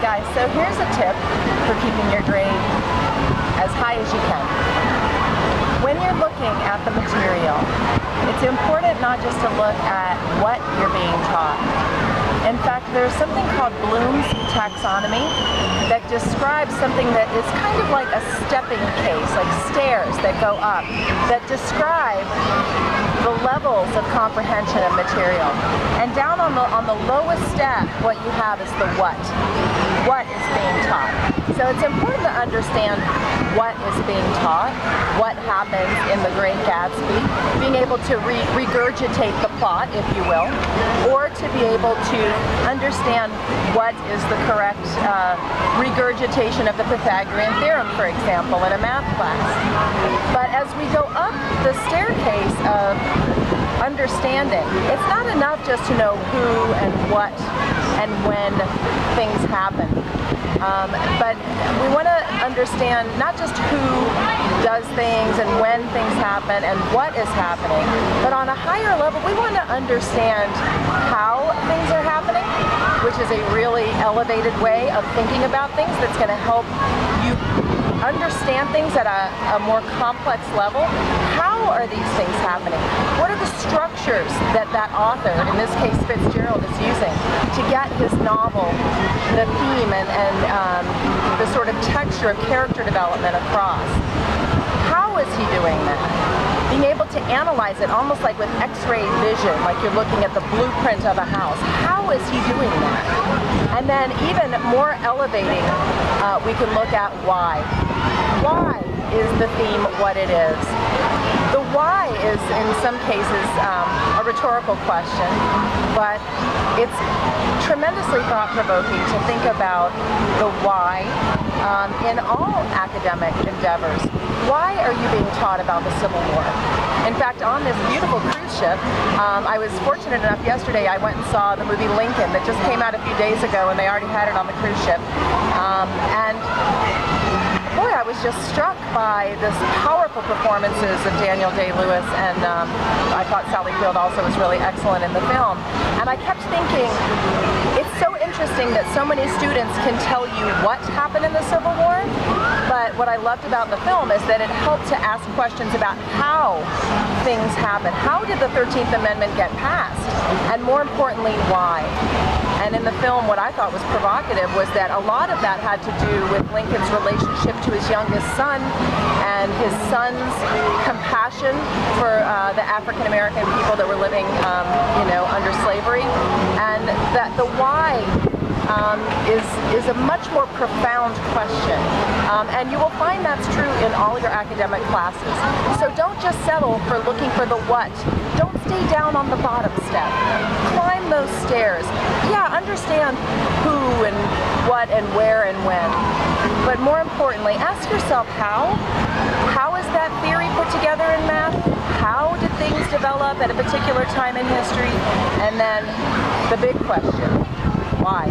guys, so here's a tip for keeping your grade as high as you can. When you're looking at the material, it's important not just to look at what you're being taught. In fact, there's something called Bloom's Taxonomy that describes something that is kind of like a stepping case, like stairs that go up, that describe the levels of comprehension of material. And down on the lowest step, what you have is the what. What is being taught. So it's important to understand what is being taught, what happens in The Great Gatsby, being able to regurgitate the plot, if you will, or to be able to understand what is the correct regurgitation of the Pythagorean theorem, for example, in a math class. But as we go up the staircase of understanding, it's not enough just to know who and what and when things happen. But we want to understand not just who does things and when things happen and what is happening, but on a higher level, we want to understand how things are happening, which is a really elevated way of thinking about things that's going to help you understand things at a more complex level. How are these things happening? What are the structures that author, in this case Fitzgerald, is using to get his novel, the theme and the sort of texture of character development across? How is he doing that? Being able to analyze it almost like with X-ray vision, like you're looking at the blueprint of a house. How is he doing that? And then even more elevating, we can look at why. Why is the theme what it is? The why is, in some cases, a rhetorical question, but it's tremendously thought-provoking to think about the why in all academic endeavors. Why are you being taught about the Civil War? In fact, on this beautiful cruise ship, I was fortunate enough yesterday, I went and saw the movie Lincoln that just came out a few days ago, and they already had it on the cruise ship. And boy, I was just struck by this powerful performances of Daniel Day-Lewis, and I thought Sally Field also was really excellent in the film. And I kept thinking, it's so interesting that so many students can tell you what happened in the Civil War, but what I loved about the film is that it helped to ask questions about how things happen. How did the 13th Amendment get passed? And more importantly, why? And in the film, what I thought was provocative was that a lot of that had to do with Lincoln's relationship to his youngest son and his son's compassion for the African American people that were living, under slavery, and that the why is a much more profound question. And you will find that's true in all your academic classes. So don't just settle for looking for the what. Don't stay down on the bottom step. Climb those stairs. Yeah, understand who and what and where and when. But more importantly, ask yourself how. How is that theory put together in math? How did things develop at a particular time in history? And then the big question, why?